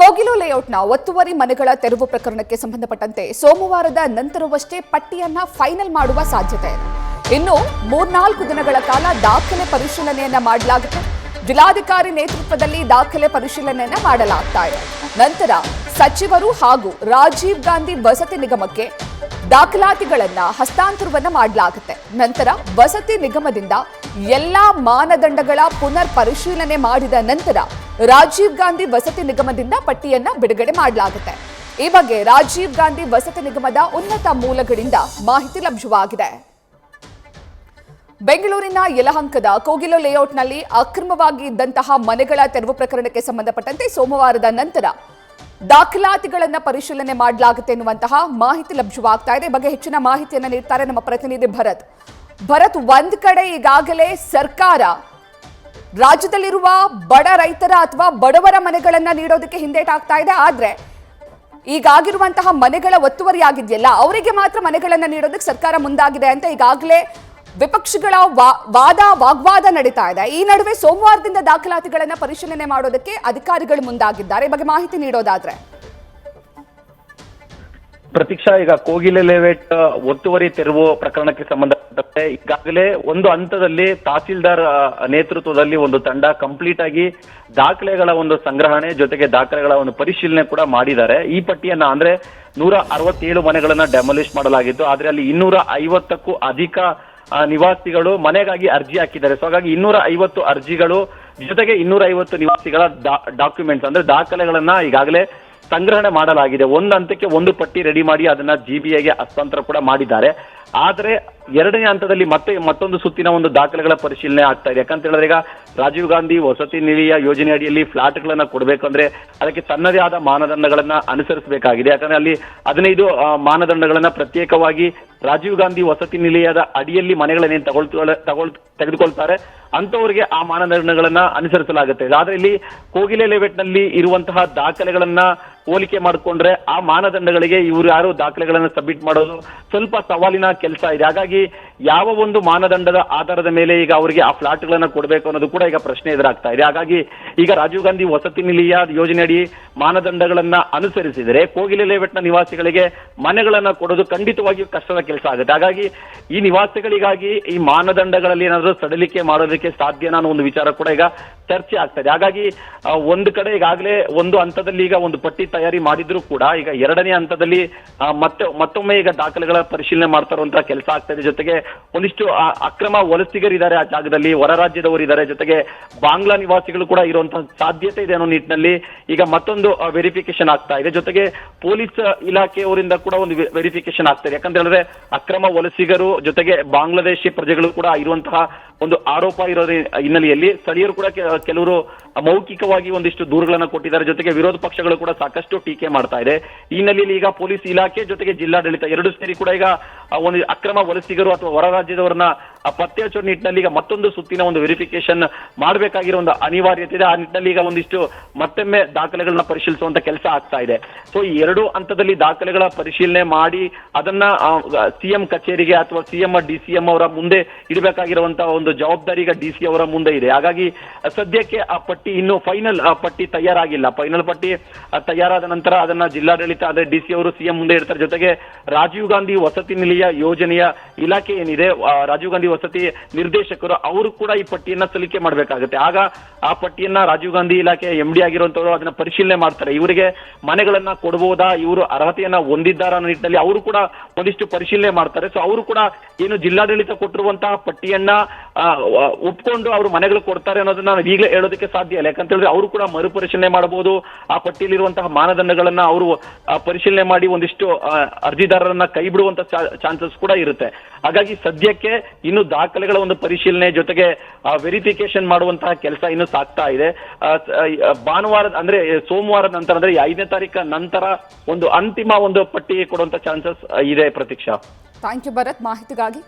ಕೋಗಿಲು ಲೇಔಟ್ನ ಒತ್ತುವರಿ ಮನೆಗಳ ತೆರವು ಪ್ರಕರಣಕ್ಕೆ ಸಂಬಂಧಪಟ್ಟಂತೆ ಸೋಮವಾರದ ನಂತರವಷ್ಟೇ ಪಟ್ಟಿಯನ್ನ ಫೈನಲ್ ಮಾಡುವ ಸಾಧ್ಯತೆ ಇದೆ. ಇನ್ನು 3-4 ದಿನಗಳ ಕಾಲ ದಾಖಲೆ ಪರಿಶೀಲನೆಯನ್ನ ಮಾಡಲಾಗುತ್ತೆ. ಜಿಲ್ಲಾಧಿಕಾರಿ ನೇತೃತ್ವದಲ್ಲಿ ದಾಖಲೆ ಪರಿಶೀಲನೆಯನ್ನ ಮಾಡಲಾಗ್ತಾ ಇದೆ. ನಂತರ ಸಚಿವರು ಹಾಗೂ ರಾಜೀವ್ ಗಾಂಧಿ ವಸತಿ ನಿಗಮಕ್ಕೆ ದಾಖಲಾತಿಗಳನ್ನ ಹಸ್ತಾಂತರವನ್ನ ಮಾಡಲಾಗುತ್ತೆ. ನಂತರ ವಸತಿ ನಿಗಮದಿಂದ ಎಲ್ಲಾ ಮಾನದಂಡಗಳ ಪುನರ್ ಪರಿಶೀಲನೆ ಮಾಡಿದ ನಂತರ ರಾಜೀವ್ ಗಾಂಧಿ ವಸತಿ ನಿಗಮದಿಂದ ಪಟ್ಟಿಯನ್ನ ಬಿಡುಗಡೆ ಮಾಡಲಾಗುತ್ತೆ. ಈ ಬಗ್ಗೆ ರಾಜೀವ್ ಗಾಂಧಿ ವಸತಿ ನಿಗಮದ ಉನ್ನತ ಮೂಲಗಳಿಂದ ಮಾಹಿತಿ ಲಭ್ಯವಾಗಿದೆ. ಬೆಂಗಳೂರಿನ ಯಲಹಂಕದ ಕೋಗಿಲು ಲೇಔಟ್ನಲ್ಲಿ ಅಕ್ರಮವಾಗಿ ಇದ್ದಂತಹ ಮನೆಗಳ ತೆರವು ಪ್ರಕರಣಕ್ಕೆ ಸಂಬಂಧಪಟ್ಟಂತೆ ಸೋಮವಾರದ ನಂತರ ದಾಖಲಾತಿಗಳನ್ನು ಪರಿಶೀಲನೆ ಮಾಡಲಾಗುತ್ತೆ ಎನ್ನುವಂತಹ ಮಾಹಿತಿ ಲಭ್ಯವಾಗ್ತಾ ಇದೆ. ಬಗ್ಗೆ ಹೆಚ್ಚಿನ ಮಾಹಿತಿಯನ್ನು ನೀಡ್ತಾರೆ ನಮ್ಮ ಪ್ರತಿನಿಧಿ ಭರತ್. ಒಂದ್ ಕಡೆ ಈಗಾಗಲೇ ಸರ್ಕಾರ ರಾಜ್ಯದಲ್ಲಿರುವ ಬಡ ರೈತರ ಅಥವಾ ಬಡವರ ಮನೆಗಳನ್ನ ನೀಡೋದಕ್ಕೆ ಹಿಂದೇಟಾಗ್ತಾ ಇದೆ. ಆದ್ರೆ ಈಗಾಗಿರುವಂತಹ ಮನೆಗಳ ಒತ್ತುವರಿ ಆಗಿದೆಯಲ್ಲ, ಅವರಿಗೆ ಮಾತ್ರ ಮನೆಗಳನ್ನ ನೀಡೋದಕ್ಕೆ ಸರ್ಕಾರ ಮುಂದಾಗಿದೆ ಅಂತ ಈಗಾಗಲೇ ವಿಪಕ್ಷಗಳ ವಾಗ್ವಾದ ನಡೀತಾ ಇದೆ. ಈ ನಡುವೆ ಸೋಮವಾರದಿಂದ ದಾಖಲಾತಿಗಳನ್ನ ಪರಿಶೀಲನೆ ಮಾಡೋದಕ್ಕೆ ಅಧಿಕಾರಿಗಳು ಮುಂದಾಗಿದ್ದಾರೆ. ಈ ಬಗ್ಗೆ ಮಾಹಿತಿ ನೀಡೋದಾದ್ರೆ ಪ್ರತೀಕ್ಷಾ, ಈಗ ಕೋಗಿಲೆ ಲೇಔಟ್ ಒತ್ತುವರಿ ತೆರವು ಪ್ರಕರಣಕ್ಕೆ ಸಂಬಂಧಪಟ್ಟಂತೆ ಈಗಾಗಲೇ ಒಂದು ಹಂತದಲ್ಲಿ ತಹಸೀಲ್ದಾರ್ ನೇತೃತ್ವದಲ್ಲಿ ಒಂದು ತಂಡ ಕಂಪ್ಲೀಟ್ ಆಗಿ ದಾಖಲೆಗಳ ಒಂದು ಸಂಗ್ರಹಣೆ ಜೊತೆಗೆ ದಾಖಲೆಗಳ ಒಂದು ಪರಿಶೀಲನೆ ಕೂಡ ಮಾಡಿದ್ದಾರೆ. ಈ ಪಟ್ಟಿಯನ್ನ ಅಂದ್ರೆ 167 ಮನೆಗಳನ್ನ ಡೆಮಾಲಿಷ್ ಮಾಡಲಾಗಿತ್ತು. ಆದ್ರೆ ಅಲ್ಲಿ 250ಕ್ಕೂ ಅಧಿಕ ನಿವಾಸಿಗಳು ಮನೆಗಾಗಿ ಅರ್ಜಿ ಹಾಕಿದ್ದಾರೆ. ಸೊ ಹಾಗಾಗಿ 250 ಅರ್ಜಿಗಳು ಜೊತೆಗೆ 250 ನಿವಾಸಿಗಳ ಡಾಕ್ಯುಮೆಂಟ್ಸ್ ಅಂದ್ರೆ ದಾಖಲೆಗಳನ್ನ ಈಗಾಗಲೇ ಸಂಗ್ರಹಣೆ ಮಾಡಲಾಗಿದೆ. ಒಂದು ಹಂತಕ್ಕೆ ಒಂದು ಪಟ್ಟಿ ರೆಡಿ ಮಾಡಿ ಅದನ್ನ ಜಿಬಿಐಗೆ ಹಸ್ತಾಂತರ ಕೂಡ ಮಾಡಿದ್ದಾರೆ. ಆದ್ರೆ ಎರಡನೇ ಹಂತದಲ್ಲಿ ಮತ್ತೊಂದು ಸುತ್ತಿನ ಒಂದು ದಾಖಲೆಗಳ ಪರಿಶೀಲನೆ ಆಗ್ತಾ ಇದೆ. ಯಾಕಂತ ಹೇಳಿದ್ರೆ ಈಗ ರಾಜೀವ್ ಗಾಂಧಿ ವಸತಿ ನಿಲಯ ಯೋಜನೆ ಅಡಿಯಲ್ಲಿ ಫ್ಲಾಟ್ಗಳನ್ನ ಕೊಡಬೇಕಂದ್ರೆ ಅದಕ್ಕೆ ತನ್ನದೇ ಆದ ಮಾನದಂಡಗಳನ್ನ ಅನುಸರಿಸಬೇಕಾಗಿದೆ. ಯಾಕಂದ್ರೆ ಅಲ್ಲಿ 15 ಮಾನದಂಡಗಳನ್ನ ಪ್ರತ್ಯೇಕವಾಗಿ ರಾಜೀವ್ ಗಾಂಧಿ ವಸತಿ ನಿಲಯದ ಅಡಿಯಲ್ಲಿ ಮನೆಗಳನ್ನೇನು ತೆಗೆದುಕೊಳ್ತಾರೆ ಅಂತವರಿಗೆ ಆ ಮಾನದಂಡಗಳನ್ನ ಅನುಸರಿಸಲಾಗುತ್ತೆ. ಆದ್ರೆ ಇಲ್ಲಿ ಕೋಗಿಲೆ ಲೇಔಟ್ನಲ್ಲಿ ಇರುವಂತಹ ದಾಖಲೆಗಳನ್ನ ಹೋಲಿಕೆ ಮಾಡಿಕೊಂಡ್ರೆ ಆ ಮಾನದಂಡಗಳಿಗೆ ಇವರು ಯಾರು ದಾಖಲೆಗಳನ್ನ ಸಬ್ಮಿಟ್ ಮಾಡೋದು ಸ್ವಲ್ಪ ಸವಾಲಿನ ಕೆಲಸ ಇದೆ. ಹಾಗಾಗಿ ಯಾವ ಒಂದು ಮಾನದಂಡದ ಆಧಾರದ ಮೇಲೆ ಈಗ ಅವರಿಗೆ ಆ ಫ್ಲಾಟ್ಗಳನ್ನ ಕೊಡಬೇಕು ಅನ್ನೋದು ಕೂಡ ಈಗ ಪ್ರಶ್ನೆ ಎದುರಾಗ್ತಾ ಇದೆ. ಹಾಗಾಗಿ ಈಗ ರಾಜೀವ್ ಗಾಂಧಿ ವಸತಿ ನಿಲಯ ಯೋಜನೆಯಡಿ ಮಾನದಂಡಗಳನ್ನ ಅನುಸರಿಸಿದರೆ ಕೋಗಿಲೆ ಲೇಔಟ್ನ ನಿವಾಸಿಗಳಿಗೆ ಮನೆಗಳನ್ನ ಕೊಡೋದು ಖಂಡಿತವಾಗಿಯೂ ಕಷ್ಟದ ಕೆಲಸ ಆಗುತ್ತೆ. ಹಾಗಾಗಿ ಈ ನಿವಾಸಿಗಳಿಗಾಗಿ ಈ ಮಾನದಂಡಗಳಲ್ಲಿ ಏನಾದರೂ ಸಡಿಲಿಕೆ ಮಾಡೋದಕ್ಕೆ ಸಾಧ್ಯನಾ ಅನ್ನೋ ಒಂದು ವಿಚಾರ ಕೂಡ ಈಗ ಚರ್ಚೆ ಆಗ್ತದೆ. ಹಾಗಾಗಿ ಒಂದು ಕಡೆ ಈಗಾಗಲೇ ಒಂದು ಹಂತದಲ್ಲಿ ಈಗ ಒಂದು ಪಟ್ಟಿ ತಯಾರಿ ಮಾಡಿದ್ರು ಕೂಡ ಈಗ ಎರಡನೇ ಹಂತದಲ್ಲಿ ಮತ್ತೊಮ್ಮೆ ಈಗ ದಾಖಲೆಗಳ ಪರಿಶೀಲನೆ ಮಾಡ್ತಾ ಇರುವಂತಹ ಕೆಲಸ ಆಗ್ತಾ ಇದೆ. ಜೊತೆಗೆ ಒಂದಿಷ್ಟು ಅಕ್ರಮ ವಲಸಿಗರಿದ್ದಾರೆ, ಆ ಜಾಗದಲ್ಲಿ ಹೊರ ರಾಜ್ಯದವರು ಇದ್ದಾರೆ, ಜೊತೆಗೆ ಬಾಂಗ್ಲಾ ನಿವಾಸಿಗಳು ಕೂಡ ಇರುವಂತಹ ಸಾಧ್ಯತೆ ಇದೆ ಅನ್ನೋ ನಿಟ್ಟಿನಲ್ಲಿ ಈಗ ಮತ್ತೊಂದು ವೆರಿಫಿಕೇಶನ್ ಆಗ್ತಾ ಇದೆ. ಜೊತೆಗೆ ಪೊಲೀಸ್ ಇಲಾಖೆಯವರಿಂದ ಕೂಡ ಒಂದು ವೆರಿಫಿಕೇಶನ್ ಆಗ್ತಾ ಇದೆ. ಯಾಕಂತ ಹೇಳಿದ್ರೆ ಅಕ್ರಮ ವಲಸಿಗರು ಜೊತೆಗೆ ಬಾಂಗ್ಲಾದೇಶಿ ಪ್ರಜೆಗಳು ಕೂಡ ಇರುವಂತಹ ಒಂದು ಆರೋಪ ಇರೋದ್ರ ಹಿನ್ನೆಲೆಯಲ್ಲಿ ಸ್ಥಳೀಯರು ಕೂಡ ಕೆಲವರು ಮೌಖಿಕವಾಗಿ ಒಂದಿಷ್ಟು ದೂರುಗಳನ್ನ ಕೊಟ್ಟಿದ್ದಾರೆ. ಜೊತೆಗೆ ವಿರೋಧ ಪಕ್ಷಗಳು ಕೂಡ ಸಾಕಷ್ಟು ಟೀಕೆ ಮಾಡ್ತಾ ಇದೆ. ಈ ಹಿನ್ನೆಲೆಯಲ್ಲಿ ಈಗ ಪೊಲೀಸ್ ಇಲಾಖೆ ಜೊತೆಗೆ ಜಿಲ್ಲಾಡಳಿತ ಎರಡು ಸೇರಿ ಕೂಡ ಈಗ ಒಂದು ಅಕ್ರಮ ವಲಸಿಗರು ಅಥವಾ ಹೊರ ರಾಜ್ಯದವರನ್ನ ಪತ್ತೆ ಹಚ್ಚೋ ನಿಟ್ಟಿನಲ್ಲಿ ಈಗ ಮತ್ತೊಂದು ಸುತ್ತಿನ ಒಂದು ವೆರಿಫಿಕೇಶನ್ ಮಾಡಬೇಕಾಗಿರೋ ಒಂದು ಅನಿವಾರ್ಯತೆ ಇದೆ. ಆ ನಿಟ್ಟಿನಲ್ಲಿ ಈಗ ಒಂದಿಷ್ಟು ಮತ್ತೊಮ್ಮೆ ದಾಖಲೆಗಳನ್ನ ಪರಿಶೀಲಿಸುವಂತ ಕೆಲಸ ಆಗ್ತಾ ಇದೆ. ಸೊ ಈ ಎರಡು ಹಂತದಲ್ಲಿ ದಾಖಲೆಗಳ ಪರಿಶೀಲನೆ ಮಾಡಿ ಅದನ್ನ ಸಿಎಂ ಕಚೇರಿಗೆ ಅಥವಾ ಸಿಎಂ ಡಿಸಿಎಂ ಅವರ ಮುಂದೆ ಇಡಬೇಕಾಗಿರುವಂತಹ ಒಂದು ಜವಾಬ್ದಾರಿ ಈಗ ಡಿಸಿ ಅವರ ಮುಂದೆ ಇದೆ. ಹಾಗಾಗಿ ಸದ್ಯಕ್ಕೆ ಆ ಪಟ್ಟಿ ಇನ್ನು ಫೈನಲ್ ಪಟ್ಟಿ ತಯಾರಾಗಿಲ್ಲ. ಫೈನಲ್ ಪಟ್ಟಿ ತಯಾರಾದ ನಂತರ ಅದನ್ನ ಜಿಲ್ಲಾಡಳಿತ ಅದೇ ಡಿಸಿ ಅವರು ಸಿಎಂ ಮುಂದೆ ಇಡ್ತಾರೆ. ಜೊತೆಗೆ ರಾಜೀವ್ ಗಾಂಧಿ ವಸತಿ ನಿಲಯ ಯೋಜನೆಯ ಇಲಾಖೆ ಏನಿದೆ, ರಾಜೀವ್ ಗಾಂಧಿ ವಸತಿ ನಿರ್ದೇಶಕರು ಅವರು ಕೂಡ ಈ ಪಟ್ಟಿಯನ್ನ ಸಲ್ಲಿಕೆ ಮಾಡಬೇಕಾಗುತ್ತೆ. ಆಗ ಆ ಪಟ್ಟಿಯನ್ನ ರಾಜೀವ್ ಗಾಂಧಿ ಇಲಾಖೆ ಎಂಡಿ ಆಗಿರುವಂತವರು ಅದನ್ನ ಪರಿಶೀಲನೆ ಮಾಡ್ತಾರೆ. ಇವರಿಗೆ ಮನೆಗಳನ್ನ ಕೊಡಬಹುದಾ, ಇವರು ಅರ್ಹತೆಯನ್ನ ಹೊಂದಿದ್ದಾರ ಅನ್ನೋ ನಿಟ್ಟಿನಲ್ಲಿ ಅವರು ಕೂಡ ಒಂದಿಷ್ಟು ಪರಿಶೀಲನೆ ಮಾಡ್ತಾರೆ. ಸೊ ಅವರು ಕೂಡ ಏನು ಜಿಲ್ಲಾಡಳಿತ ಕೊಟ್ಟಿರುವಂತಹ ಪಟ್ಟಿಯನ್ನ ಒಪ್ಕೊಂಡು ಅವರು ಮನೆಗಳು ಕೊಡ್ತಾರೆ ಅನ್ನೋದನ್ನ ನಾವು ಈಗಲೇ ಹೇಳೋದಕ್ಕೆ ಸಾಧ್ಯ ಇಲ್ಲ. ಯಾಕಂತ ಹೇಳಿದ್ರೆ ಅವರು ಕೂಡ ಮರುಪರಿಶೀಲನೆ ಮಾಡಬಹುದು. ಆ ಪಟ್ಟಿಯಲ್ಲಿರುವಂತಹ ಮಾನದಂಡಗಳನ್ನ ಅವರು ಪರಿಶೀಲನೆ ಮಾಡಿ ಒಂದಿಷ್ಟು ಅರ್ಜಿದಾರರನ್ನ ಕೈ ಬಿಡುವಂತ ಚಾನ್ಸಸ್ ಕೂಡ ಇರುತ್ತೆ. ಹಾಗಾಗಿ ಸದ್ಯಕ್ಕೆ ಇನ್ನು ದಾಖಲೆಗಳ ಒಂದು ಪರಿಶೀಲನೆ ಜೊತೆಗೆ ವೆರಿಫಿಕೇಶನ್ ಮಾಡುವಂತಹ ಕೆಲಸ ಇನ್ನು ಸಾಗ್ತಾ ಇದೆ. ಭಾನುವಾರದ ಅಂದ್ರೆ ಸೋಮವಾರದ ನಂತರ ಅಂದ್ರೆ 5ನೇ ತಾರೀಕು ನಂತರ ಒಂದು ಅಂತಿಮ ಒಂದು ಪಟ್ಟಿ ಕೊಡುವಂತ ಚಾನ್ಸಸ್ ಇದೆ. ಪ್ರತೀಕ್ಷಾ, ಥ್ಯಾಂಕ್ ಯು ಭರತ್ ಮಾಹಿತಿಗಾಗಿ.